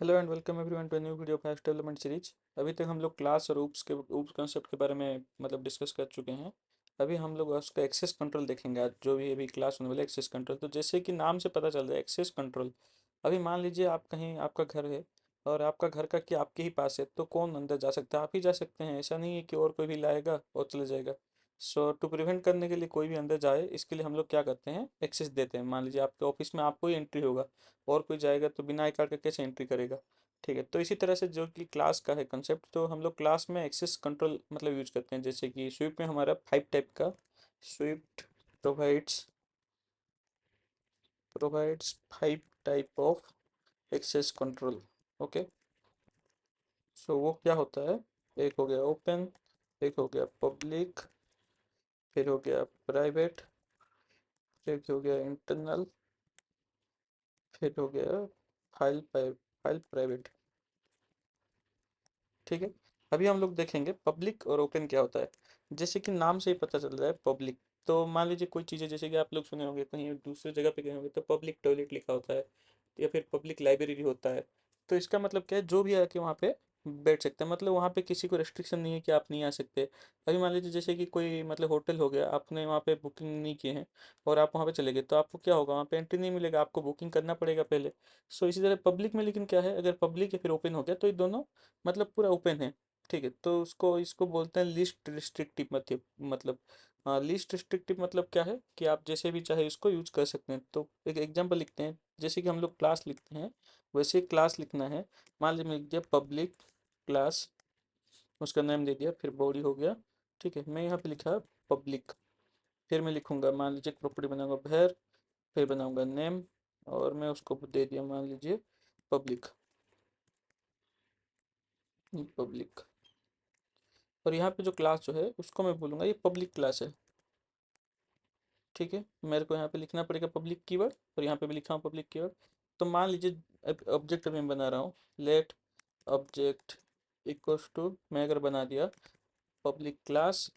Hello and welcome everyone to new video of hash development series. अभी तक हम लोग क्लास और ऊप्स कॉन्सेप्ट के बारे में डिस्कस कर चुके हैं। अभी हम लोग उसका एक्सेस कंट्रोल देखेंगे आज, जो भी अभी क्लास होने वाला एक्सेस कंट्रोल। तो जैसे कि नाम से पता चल रहा है एक्सेस कंट्रोल। अभी मान लीजिए आप कहीं आपका घर है और आपका घर का कि आपके ही पास है, तो कौन अंदर जा सकता है? आप ही जा सकते हैं, ऐसा नहीं है कि और कोई भी लाएगा और चले जाएगा। सो टू प्रिवेंट करने के लिए कोई भी अंदर जाए, इसके लिए हम लोग क्या करते हैं, एक्सेस देते हैं। मान लीजिए आपके ऑफिस में आपको ही एंट्री होगा और कोई जाएगा तो बिना आई कार्ड के कैसे एंट्री करेगा? ठीक है, तो इसी तरह से जो कि क्लास का है कंसेप्ट, तो हम लोग क्लास में एक्सेस कंट्रोल यूज करते हैं। जैसे कि स्विफ्ट में हमारा 5 टाइप का SWIFT provides provides 5 type of access control. Okay, so वो क्या होता है? एक हो गया ओपन, एक हो गया पब्लिक, फिर हो गया प्राइवेट, फिर एक हो गया इंटरनल, फिर हो गया फाइल प्राइवेट। ठीक है, अभी हम लोग देखेंगे पब्लिक और ओपन क्या होता है। जैसे कि नाम से ही पता चल रहा है पब्लिक। तो मान लीजिए कोई चीज़ है, जैसे कि आप लोग सुने होंगे कहीं दूसरी जगह पे गए होंगे तो पब्लिक टॉयलेट लिखा होता है या फिर पब्लिक लाइब्रेरी होता है। तो इसका मतलब क्या है, जो भी आके वहाँ पे बैठ सकते हैं, मतलब वहाँ पे किसी को रेस्ट्रिक्शन नहीं है कि आप नहीं आ सकते। अभी मान लीजिए जैसे कि कोई होटल हो गया, आपने वहाँ पे बुकिंग नहीं की है और आप वहाँ पे चले गए, तो आपको क्या होगा, वहाँ पे एंट्री नहीं मिलेगा, आपको बुकिंग करना पड़ेगा पहले। सो इसी तरह पब्लिक में लेकिन क्या है, अगर पब्लिक या फिर ओपन हो गया तो ये दोनों पूरा ओपन है। ठीक है, तो उसको इसको बोलते हैं लीस्ट रिस्ट्रिक्टिव मतलब लीस्ट रिस्ट्रिक्टिव मतलब क्या है कि आप जैसे भी चाहे इसको यूज कर सकते हैं। तो एक एग्जांपल लिखते हैं, जैसे कि हम लोग क्लास लिखते हैं वैसे क्लास लिखना है। मान लीजिए मैं लिख दिया पब्लिक क्लास, उसका नाम दे दिया, फिर बॉडी हो गया। ठीक है, मैं यहाँ पे लिखा पब्लिक, फिर मैं लिखूंगा, मान लीजिए प्रॉपर्टी बनाऊंगा भैर, फिर बनाऊंगा नेम, और मैं उसको दे दिया मान लीजिए पब्लिक। पब्लिक, और यहाँ पे जो क्लास जो है उसको मैं बोलूँगा ये पब्लिक क्लास है। ठीक है, मेरे को यहाँ पे लिखना पड़ेगा पब्लिक कीवर्ड, और यहाँ पे भी लिखा हूँ पब्लिक कीवर्ड। तो मान लीजिए ऑब्जेक्ट मैं बना रहा हूँ, लेट ऑब्जेक्ट इक्वल्स टू, मैं अगर बना दिया पब्लिक क्लास,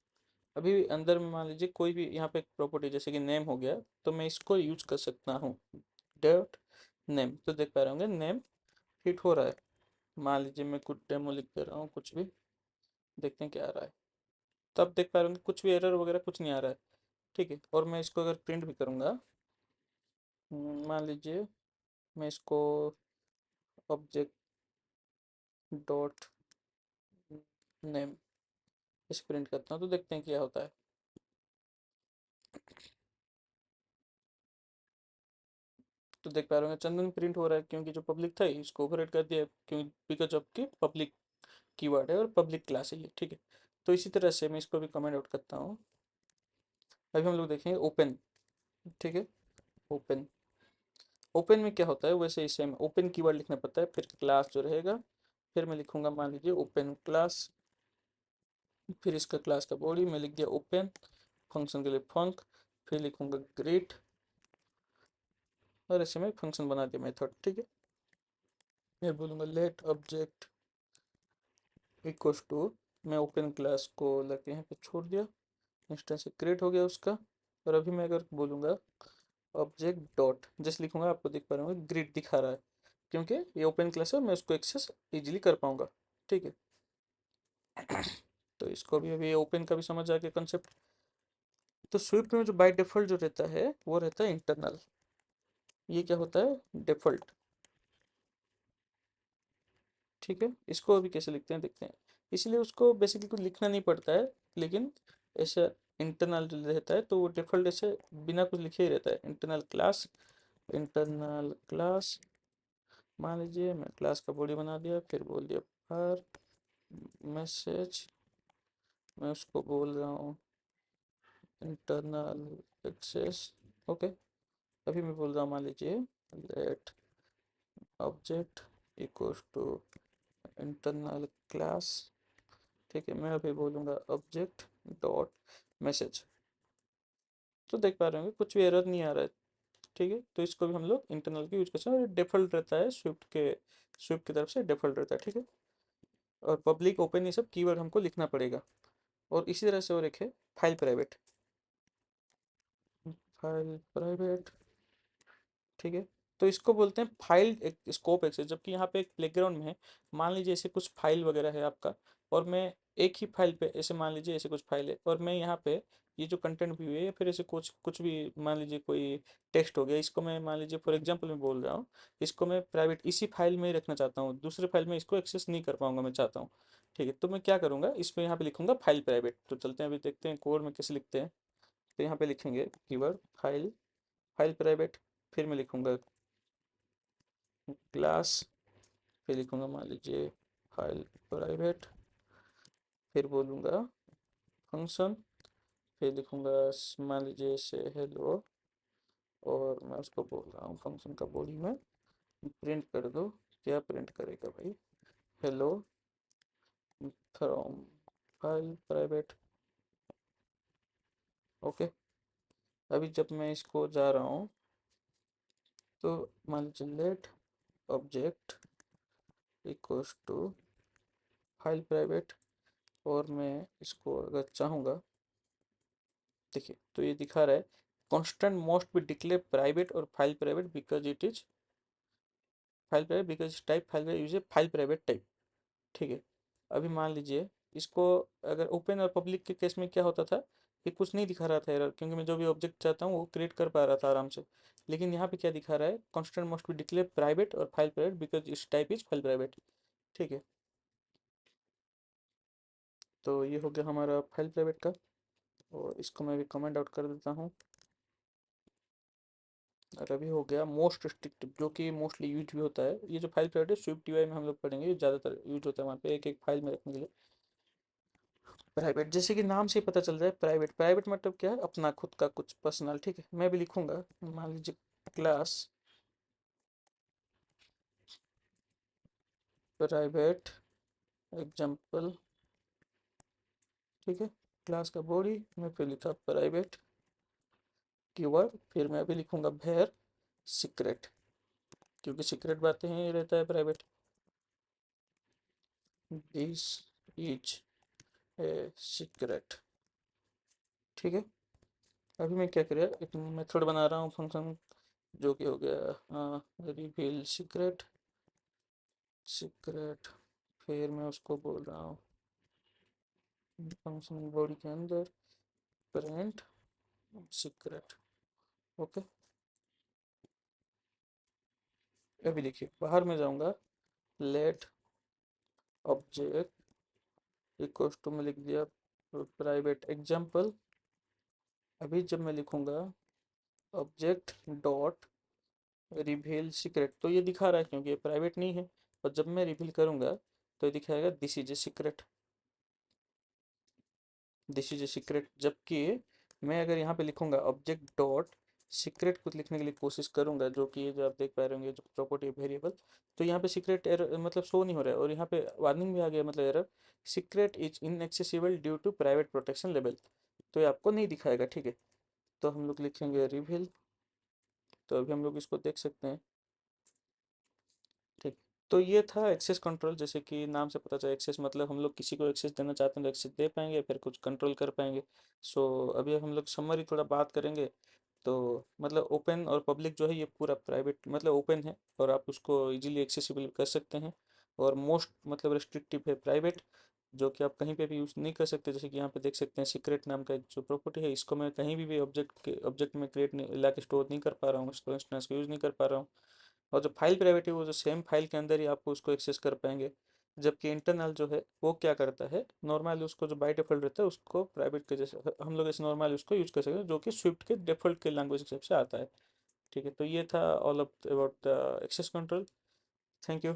अभी अंदर में मान लीजिए कोई भी यहाँ पे प्रॉपर्टी जैसे कि नेम हो गया, तो मैं इसको यूज कर सकता हूँ डॉट नेम। तो देख पा रहे होंगे नेम हिट हो रहा है। मान लीजिए मैं कुछ डेमो लिख दे रहा हूँ, कुछ भी देखते हैं क्या आ रहा है। तब देख पा रहे होंगे कुछ भी एरर वगैरह कुछ नहीं आ रहा है। ठीक है, और मैं इसको अगर प्रिंट भी करूँगा, मान लीजिए मैं इसको ऑब्जेक्ट डॉट नेम इस प्रिंट करता हूँ, तो देखते हैं क्या होता है। तो देख पा रहे होंगे चंदन प्रिंट हो रहा है, क्योंकि जो पब्लिक था इसको ओवरराइड कर दिया, क्योंकि बिकॉज ऑफ की पब्लिक कीवर्ड है और पब्लिक क्लास है ये। ठीक है, तो इसी तरह से मैं इसको भी कमेंट आउट करता हूँ। अभी हम लोग देखेंगे ओपन। ठीक है, ओपन, ओपन में क्या होता है, वैसे ही सेम ओपन कीवर्ड लिखना पड़ता है, फिर क्लास जो रहेगा, फिर मैं लिखूंगा मान लीजिए ओपन क्लास, फिर इसका क्लास का बॉडी में लिख दिया ओपन, फंक्शन के लिए फंक, फिर लिखूंगा ग्रीट, और ऐसे में फंक्शन बना दिया मेथड। ठीक है, मैं बोलूँगा लेट ऑब्जेक्ट इक्वल्स टू, मैं ओपन क्लास को लगे यहाँ पे छोड़ दिया, इंस्टेंस क्रिएट हो गया उसका। और अभी मैं अगर बोलूँगा ऑब्जेक्ट डॉट जस्ट लिखूंगा, आपको दिख पा रहा हूँ ग्रिड दिखा रहा है, क्योंकि ये ओपन क्लास है, मैं उसको एक्सेस इजीली कर पाऊंगा। ठीक है, तो इसको भी अभी ओपन का भी समझ आ गया कंसेप्ट। तो स्विफ्ट में जो बाय डिफॉल्ट जो रहता है वो रहता है इंटरनल। ये क्या होता है, डिफॉल्ट। ठीक है, इसको अभी कैसे लिखते हैं देखते हैं। इसलिए उसको बेसिकली कुछ लिखना नहीं पड़ता है, लेकिन ऐसा इंटरनल जो रहता है तो वो डिफॉल्ट ऐसे बिना कुछ लिखे ही रहता है। इंटरनल क्लास, इंटरनल क्लास, मान लीजिए मैं क्लास का बॉडी बना दिया, फिर बोल दिया पर मैसेज, मैं उसको बोल रहा हूँ इंटरनल एक्सेस। ओके, अभी मैं बोल रहा हूँ मान लीजिए let object equals to internal class. ठीक है, मैं अभी बोलूँगा ऑब्जेक्ट डॉट मैसेज। तो देख पा रहे होंगे कुछ भी एरर नहीं आ रहा है। ठीक है, तो इसको भी हम लोग इंटरनल की यूज कर सकते हैं, और डिफॉल्ट रहता है स्विफ्ट की तरफ से डिफॉल्ट रहता है। ठीक है, और पब्लिक ओपन ये सब कीवर्ड हमको लिखना पड़ेगा। और इसी तरह से और एक है फाइल प्राइवेट। फाइल प्राइवेट, ठीक है, तो इसको बोलते हैं फाइल स्कोप एक्सेस। जबकि यहाँ पे एक प्लेग्राउंड में है, मान लीजिए ऐसे कुछ फाइल वगैरह है आपका, और मैं एक ही फाइल पे, ऐसे मान लीजिए ऐसे कुछ फाइल है, और मैं यहाँ पे ये जो कंटेंट व्यू है या फिर ऐसे कुछ कुछ भी, मान लीजिए कोई टेक्स्ट हो गया, इसको मैं मान लीजिए फॉर एग्जांपल मैं बोल रहा हूँ, इसको मैं प्राइवेट इसी फाइल में ही रखना चाहता हूँ, दूसरे फाइल में इसको एक्सेस नहीं कर पाऊंगा मैं चाहता हूँ। ठीक है, तो मैं क्या करूँगा, इस पे यहाँ पे लिखूंगा फाइल प्राइवेट। तो चलते हैं अभी देखते हैं कोड में कैसे लिखते हैं। तो यहाँ पे लिखेंगे कीवर्ड फाइल, फाइल प्राइवेट, फिर मैं लिखूंगा क्लास, फिर लिखूंगा मान लीजिए फाइल प्राइवेट, फिर बोलूँगा फंक्शन, फिर लिखूंगा मान लीजिए से हेलो, और मैं उसको बोल रहा हूँ फंक्शन का बॉडी में प्रिंट कर दो। क्या प्रिंट करेगा भाई, hello from file private. Okay, अभी जब मैं इसको जा रहा हूँ, तो मान लीजिए let object equals to file private, और मैं इसको अगर चाहूँगा, देखिए तो ये दिखा रहा है constant must be declare private और file private because it is file private because type file private use file private type. ठीक है, अभी मान लीजिए इसको अगर ओपन और पब्लिक के केस में क्या होता था, ये कुछ नहीं दिखा रहा था एरर, क्योंकि मैं जो भी ऑब्जेक्ट चाहता हूँ वो क्रिएट कर पा रहा था आराम से। लेकिन यहाँ पे क्या दिखा रहा है, constant must be declare private और फाइल प्राइवेट बिकॉज इस टाइप इज फाइल प्राइवेट। ठीक है, तो ये हो गया हमारा फाइल प्राइवेट का, और इसको मैं भी कमेंट आउट कर देता हूँ। और अभी हो गया मोस्ट रिस्ट्रिक्टिव, जो कि मोस्टली यूज भी होता है। ये जो फाइल प्राइवेट है स्विफ्ट यूआई में हम लोग पढ़ेंगे, ये ज़्यादातर यूज होता है वहाँ पे एक एक फाइल में रखने के लिए। प्राइवेट, जैसे कि नाम से ही पता चल जाए, प्राइवेट प्राइवेट मतलब क्या है, अपना खुद का कुछ पर्सनल। ठीक है, मैं भी लिखूंगा मान लीजिए क्लास प्राइवेट एग्जाम्पल। ठीक है, क्लास का बॉडी में फिर लिखा प्राइवेट कीवर्ड, फिर मैं अभी लिखूंगा भेर सीक्रेट, क्योंकि सीक्रेट बातें हैं, ये रहता है private. This is a secret. ठीक है, अभी मैं क्या करें, एक मेथड बना रहा हूँ फंक्शन, जो कि हो गया रिवील सीक्रेट, सीक्रेट, फिर मैं उसको बोल रहा हूँ फंक्शन बॉडी के अंदर प्रिंट सीक्रेट। ओके, अभी देखिए बाहर में जाऊंगा, लेट ऑब्जेक्ट इक्वल्स टू में लिख दिया प्राइवेट एग्जाम्पल। अभी जब मैं लिखूंगा ऑब्जेक्ट डॉट रिवील सीक्रेट, तो ये दिखा रहा है क्योंकि ये प्राइवेट नहीं है, और जब मैं रिवील करूंगा तो ये दिखाएगा this is a secret, this is a secret. जबकि मैं अगर यहाँ पे लिखूंगा ऑब्जेक्ट डॉट सीक्रेट कुछ लिखने के लिए कोशिश करूंगा, जो कि ये जो आप देख पा रहे होंगे जो प्रॉपर्टी वेरिएबल, तो यहाँ पे सीक्रेट एरर मतलब शो नहीं हो रहा है, और यहाँ पे वार्निंग भी आ गया, मतलब error secret is inaccessible due to private protection level. तो ये आपको नहीं दिखाएगा। ठीक है, तो हम लोग लिखेंगे रिवील, तो अभी हम लोग इसको देख सकते हैं। ठीक, तो ये था एक्सेस कंट्रोल। जैसे कि नाम से पता चला, एक्सेस मतलब हम लोग किसी को एक्सेस देना चाहते हैं तो एक्सेस दे पाएंगे, फिर कुछ कंट्रोल कर पाएंगे। सो अभी हम लोग समरी थोड़ा बात करेंगे। तो मतलब ओपन और पब्लिक जो है ये पूरा प्राइवेट मतलब ओपन है, और आप उसको इजीली एक्सेसिबल कर सकते हैं। और मोस्ट मतलब रिस्ट्रिक्टिव है प्राइवेट, जो कि आप कहीं पे भी यूज़ नहीं कर सकते। जैसे कि यहाँ पे देख सकते हैं सीक्रेट नाम का एक जो प्रॉपर्टी है, इसको मैं कहीं भी ऑब्जेक्ट में क्रिएट नहीं ला के स्टोर नहीं कर पा रहा हूँ, इसको इंस्टेंस को यूज़ नहीं कर पा रहा हूँ। और जो फाइल प्राइवेट है वो जो सेम फाइल के अंदर ही आपको उसको एक्सेस कर पाएंगे। जबकि इंटरनल जो है वो क्या करता है, नॉर्मली उसको जो बाय डिफ़ॉल्ट रहता है उसको प्राइवेट के जैसे हम लोग ऐसे नॉर्मली उसको यूज कर सकते हैं, जो कि स्विफ्ट के डिफ़ॉल्ट के लैंग्वेज हिसाब से आता है। ठीक है, तो ये था all about the access control. Thank you.